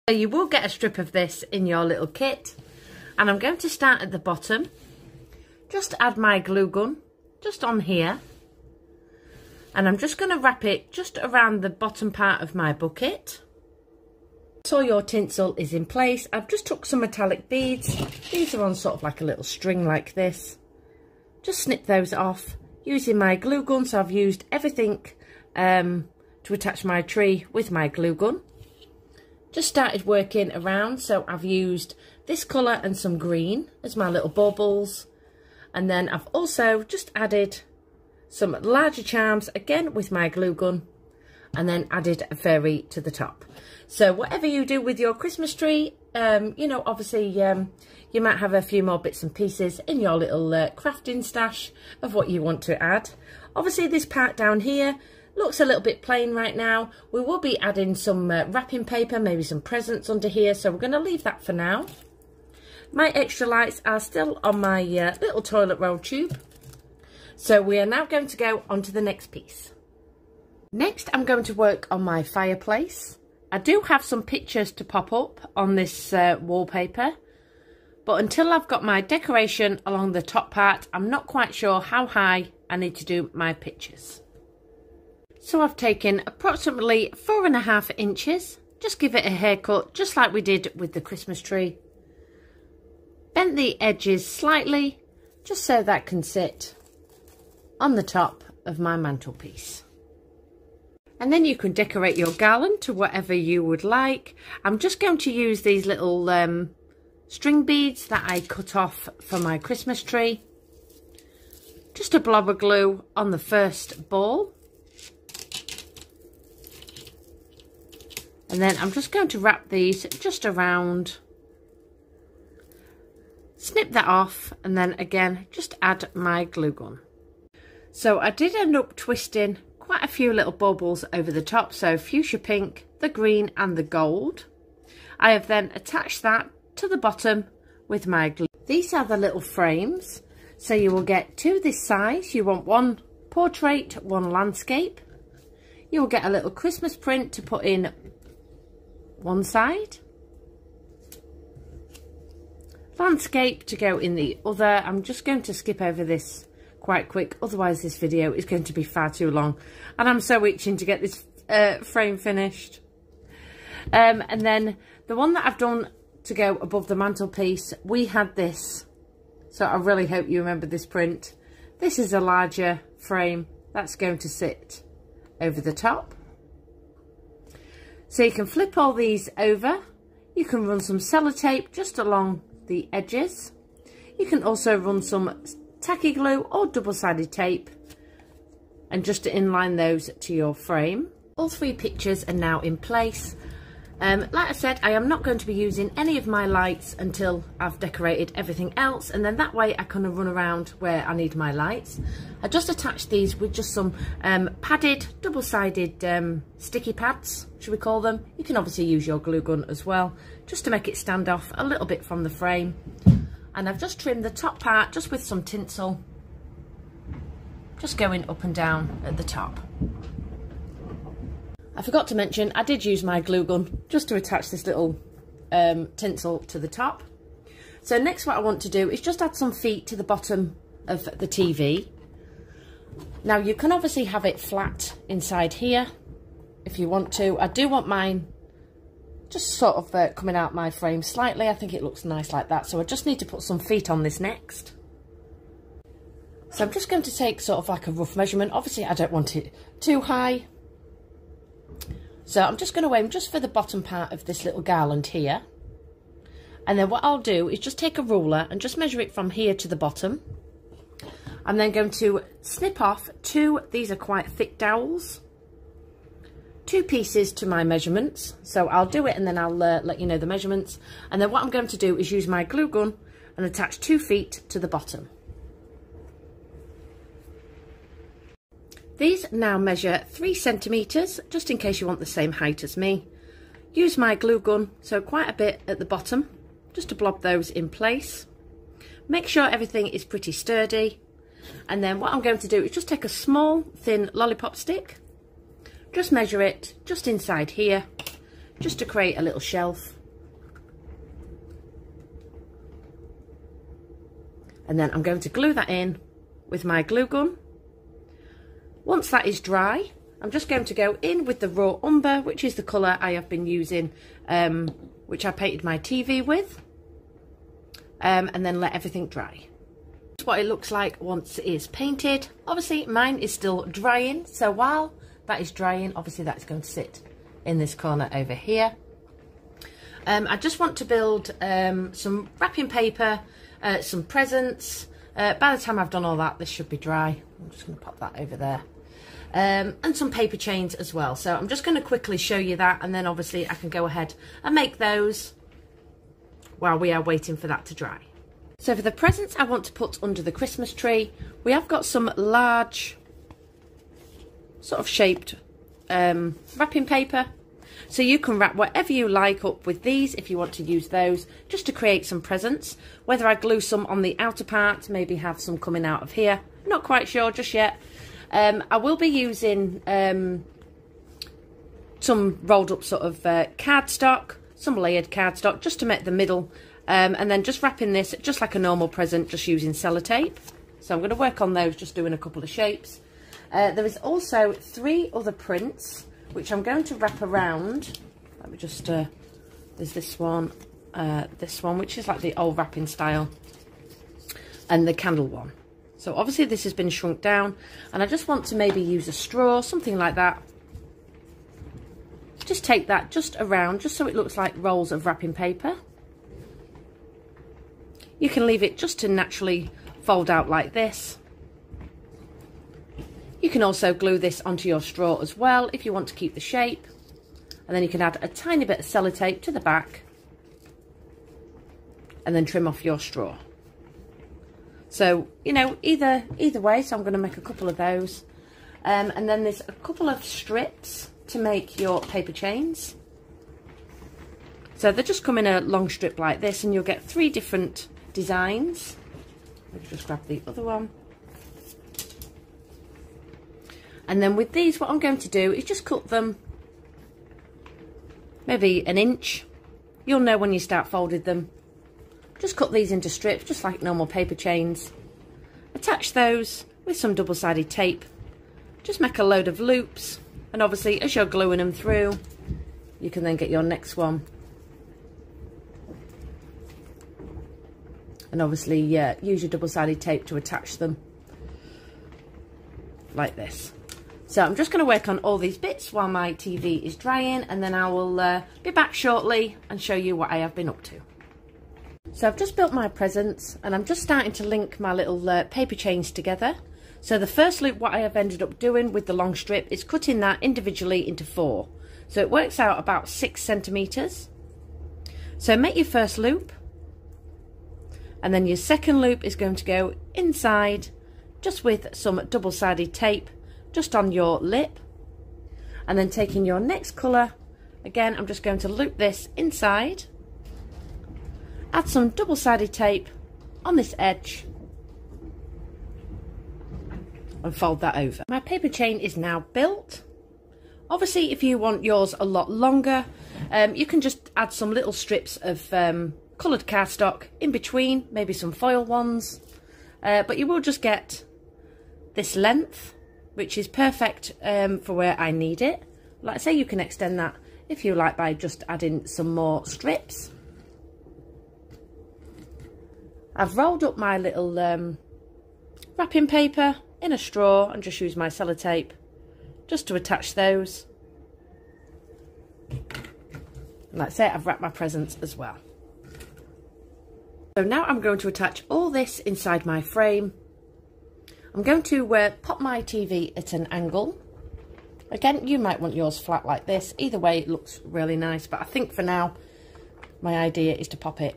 So you will get a strip of this in your little kit, and I'm going to start at the bottom. Just add my glue gun just on here, and I'm just going to wrap it just around the bottom part of my bucket. So your tinsel is in place. I've just took some metallic beads. These are on sort of like a little string like this. Just snip those off using my glue gun. So I've used everything to attach my tree with my glue gun. Just started working around, so I've used this colour and some green as my little baubles, and then I've also just added some larger charms again with my glue gun, and then added a fairy to the top. So whatever you do with your Christmas tree, you know, obviously you might have a few more bits and pieces in your little crafting stash of what you want to add. Obviously this part down here looks a little bit plain right now. We will be adding some wrapping paper, maybe some presents under here, so we're going to leave that for now. My extra lights are still on my little toilet roll tube. So we are now going to go on to the next piece. Next I'm going to work on my fireplace. I do have some pictures to pop up on this wallpaper, but until I've got my decoration along the top part, I'm not quite sure how high I need to do my pictures. So I've taken approximately 4.5 inches, just give it a haircut just like we did with the Christmas tree. Bent the edges slightly just so that can sit on the top of my mantelpiece. And then you can decorate your garland to whatever you would like. I'm just going to use these little string beads that I cut off for my Christmas tree. Just a blob of glue on the first ball. And then I'm just going to wrap these just around, snip that off, and then again just add my glue gun. So I did end up twisting quite a few little bubbles over the top, so fuchsia pink, the green and the gold. I have then attached that to the bottom with my glue. These are the little frames, so you will get two this size. You want one portrait, one landscape. You will get a little Christmas print to put in one side, landscape to go in the other. I'm just going to skip over this quite quick, otherwise this video is going to be far too long, and I'm so itching to get this frame finished. And then the one that I've done to go above the mantelpiece, we had this, so I really hope you remember this print. This is a larger frame that's going to sit over the top. So you can flip all these over. You can run some sellotape just along the edges. You can also run some tacky glue or double-sided tape and just to inline those to your frame. All three pictures are now in place. Like I said, I am not going to be using any of my lights until I've decorated everything else, and then that way I kind of run around where I need my lights. I just attached these with just some padded, double-sided sticky pads, should we call them. You can obviously use your glue gun as well, just to make it stand off a little bit from the frame. And I've just trimmed the top part just with some tinsel, just going up and down at the top. I forgot to mention, I did use my glue gun just to attach this little tinsel to the top. So next what I want to do is just add some feet to the bottom of the TV. Now you can obviously have it flat inside here if you want to. I do want mine just sort of coming out my frame slightly. I think it looks nice like that. So I just need to put some feet on this next. So I'm just going to take sort of like a rough measurement. Obviously I don't want it too high. So I'm just going to aim just for the bottom part of this little garland here. And then what I'll do is just take a ruler and just measure it from here to the bottom. I'm then going to snip off these are quite thick dowels, 2 pieces to my measurements. So I'll do it and then I'll let you know the measurements. And then what I'm going to do is use my glue gun and attach 2 feet to the bottom. These now measure 3 centimetres, just in case you want the same height as me. Use my glue gun, so quite a bit at the bottom, just to blob those in place. Make sure everything is pretty sturdy. And then what I'm going to do is just take a small, thin lollipop stick, just measure it just inside here, just to create a little shelf. And then I'm going to glue that in with my glue gun. Once that is dry, I'm just going to go in with the raw umber, which is the colour I have been using, which I painted my TV with, and then let everything dry. That's what it looks like once it is painted. Obviously mine is still drying, so while that is drying, obviously that's going to sit in this corner over here. I just want to build some wrapping paper, some presents. By the time I've done all that, this should be dry. I'm just going to pop that over there. And some paper chains as well. So I'm just going to quickly show you that, and then obviously I can go ahead and make those while we are waiting for that to dry. So for the presents I want to put under the Christmas tree, we have got some large sort of shaped wrapping paper. So you can wrap whatever you like up with these if you want to use those, just to create some presents. Whether I glue some on the outer part, maybe have some coming out of here, not quite sure just yet. I will be using some rolled up sort of cardstock, some layered cardstock, just to make the middle, and then just wrapping this just like a normal present, just using sellotape. So I'm going to work on those, just doing a couple of shapes. There is also 3 other prints which I'm going to wrap around. Let me just, there's this one, which is like the old wrapping style, and the candle one. So obviously this has been shrunk down, and I just want to maybe use a straw, something like that. Just take that just around, just so it looks like rolls of wrapping paper. You can leave it just to naturally fold out like this. You can also glue this onto your straw as well if you want to keep the shape. And then you can add a tiny bit of sellotape to the back and then trim off your straw. So, you know, either way, so I'm going to make a couple of those. And then there's a couple of strips to make your paper chains. So they just come in a long strip like this, and you'll get 3 different designs. Let me just grab the other one. And then with these, what I'm going to do is just cut them maybe 1 inch. You'll know when you start folding them. Just cut these into strips, just like normal paper chains. Attach those with some double-sided tape. Just make a load of loops, and obviously as you're gluing them through, you can then get your next one. And obviously use your double-sided tape to attach them like this. So I'm just going to work on all these bits while my TV is drying, and then I will be back shortly and show you what I have been up to. So I've just built my presents, and I'm just starting to link my little paper chains together. So the first loop, what I have ended up doing with the long strip is cutting that individually into 4. So it works out about 6 centimetres. So make your first loop, and then your second loop is going to go inside just with some double-sided tape just on your lip, and then taking your next colour, again I'm just going to loop this inside, add some double-sided tape on this edge and fold that over. My paper chain is now built. Obviously if you want yours a lot longer, you can just add some little strips of coloured cardstock in between, maybe some foil ones, but you will just get this length, which is perfect for where I need it. Like I say, you can extend that if you like by just adding some more strips. I've rolled up my little wrapping paper in a straw and just use my sellotape just to attach those. And like I say, I've wrapped my presents as well. So now I'm going to attach all this inside my frame. I'm going to pop my TV at an angle. Again, you might want yours flat like this. Either way, it looks really nice, but I think for now, my idea is to pop it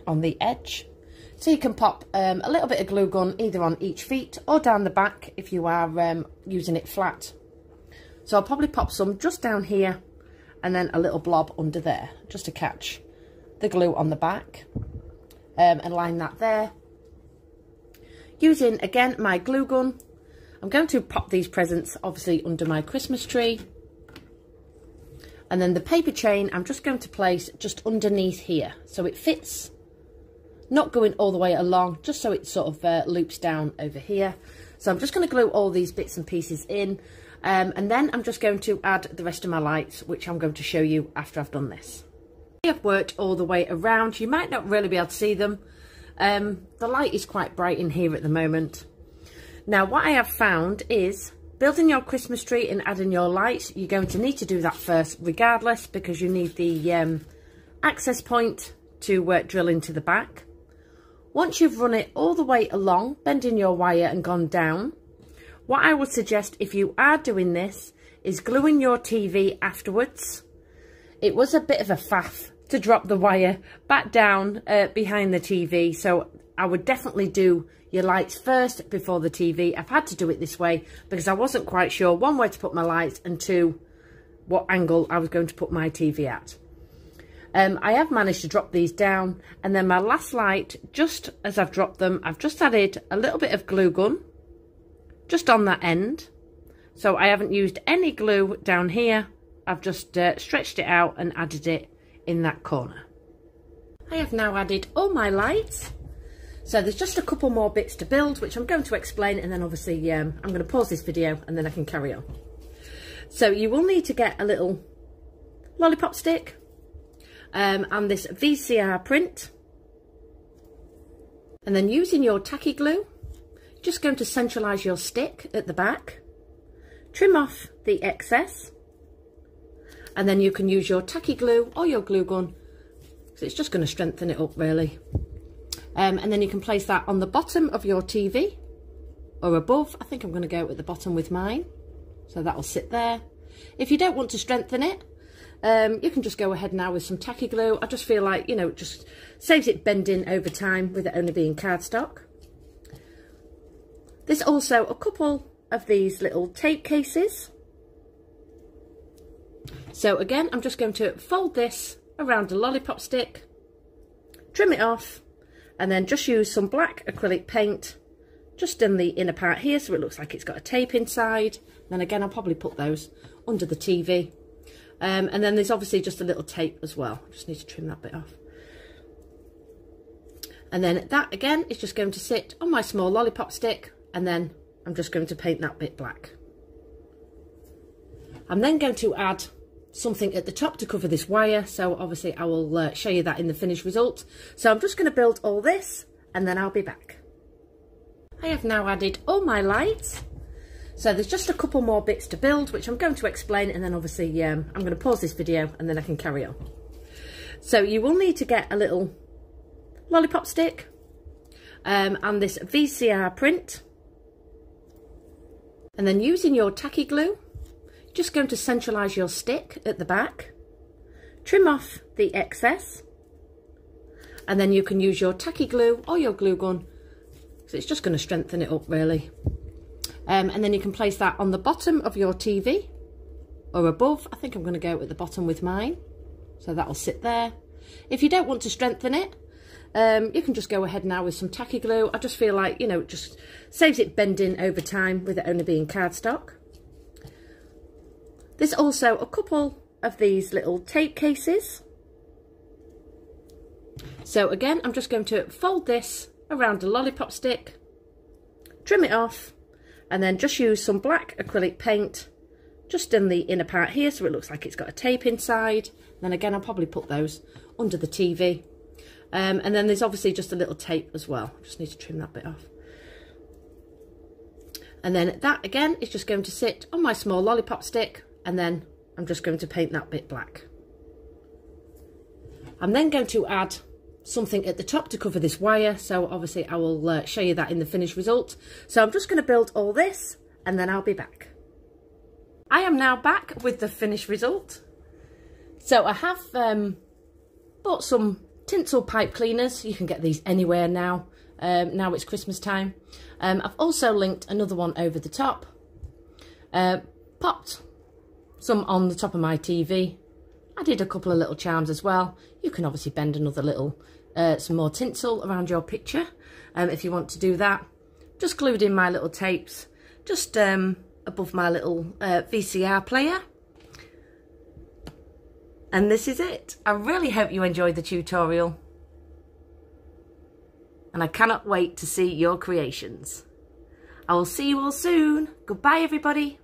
on the edge. So you can pop a little bit of glue gun either on each feet or down the back if you are using it flat. So I'll probably pop some just down here and then a little blob under there just to catch the glue on the back, and line that there. Using, again, my glue gun, I'm going to pop these presents obviously under my Christmas tree. And then the paper chain, I'm just going to place just underneath here. So it fits, not going all the way along, just so it sort of loops down over here. So I'm just going to glue all these bits and pieces in. And then I'm just going to add the rest of my lights, which I'm going to show you after I've done this. I've worked all the way around. You might not really be able to see them. The light is quite bright in here at the moment. Now what I have found is building your Christmas tree and adding your lights, you're going to need to do that first regardless, because you need the access point to drill into the back. Once you've run it all the way along, bending your wire and gone down, what I would suggest if you are doing this is gluing your TV afterwards. It was a bit of a faff to drop the wire back down behind the TV, so I would definitely do your lights first before the TV. I've had to do it this way because I wasn't quite sure, one, where to put my lights, and two, what angle I was going to put my TV at. I have managed to drop these down, and then my last light, just as I've dropped them, I've just added a little bit of glue gun just on that end. So I haven't used any glue down here. I've just stretched it out and added it in that corner. I have now added all my lights. So there's just a couple more bits to build, which I'm going to explain, and then obviously I'm going to pause this video and then I can carry on. So you will need to get a little lollipop stick and this VCR print, and then using your tacky glue, just going to centralise your stick at the back, trim off the excess, and then you can use your tacky glue or your glue gun, so it's just going to strengthen it up really. And then you can place that on the bottom of your TV or above. I think I'm going to go at the bottom with mine, so that'll sit there. If you don't want to strengthen it, you can just go ahead now with some tacky glue. I just feel like, you know, it just saves it bending over time with it only being cardstock. There's also a couple of these little tape cases. So again, I'm just going to fold this around a lollipop stick, trim it off, and then just use some black acrylic paint just in the inner part here, so it looks like it's got a tape inside. Then again, I'll probably put those under the TV. And then there's obviously just a little tape as well. I just need to trim that bit off. And then that again is just going to sit on my small lollipop stick, and then I'm just going to paint that bit black. I'm then going to add something at the top to cover this wire, so obviously I will show you that in the finished result. So I'm just going to build all this and then I'll be back. I have now added all my lights, so there's just a couple more bits to build, which I'm going to explain, and then obviously I'm going to pause this video and then I can carry on. So you will need to get a little lollipop stick and this VCR print, and then using your tacky glue, just going to centralise your stick at the back, trim off the excess, and then you can use your tacky glue or your glue gun, so it's just going to strengthen it up really. And then you can place that on the bottom of your TV or above. I think I'm going to go at the bottom with mine, so that'll sit there. If you don't want to strengthen it, you can just go ahead now with some tacky glue. I just feel like, you know, it just saves it bending over time with it only being cardstock. There's also a couple of these little tape cases. So again, I'm just going to fold this around a lollipop stick, trim it off, and then just use some black acrylic paint just in the inner part here, so it looks like it's got a tape inside. Then again, I'll probably put those under the TV. And then there's obviously just a little tape as well. Just need to trim that bit off. And then that again is just going to sit on my small lollipop stick, and then I'm just going to paint that bit black. I'm then going to add something at the top to cover this wire, so obviously I will show you that in the finished result. So I'm just going to build all this and then I'll be back. I am now back with the finished result. So I have bought some tinsel pipe cleaners. You can get these anywhere now. Now it's Christmas time. I've also linked another one over the top. Popped some on the top of my TV. I did a couple of little charms as well. You can obviously bend another little, some more tinsel around your picture if you want to do that. Just glued in my little tapes just above my little VCR player. And this is it. I really hope you enjoyed the tutorial. And I cannot wait to see your creations. I will see you all soon. Goodbye, everybody.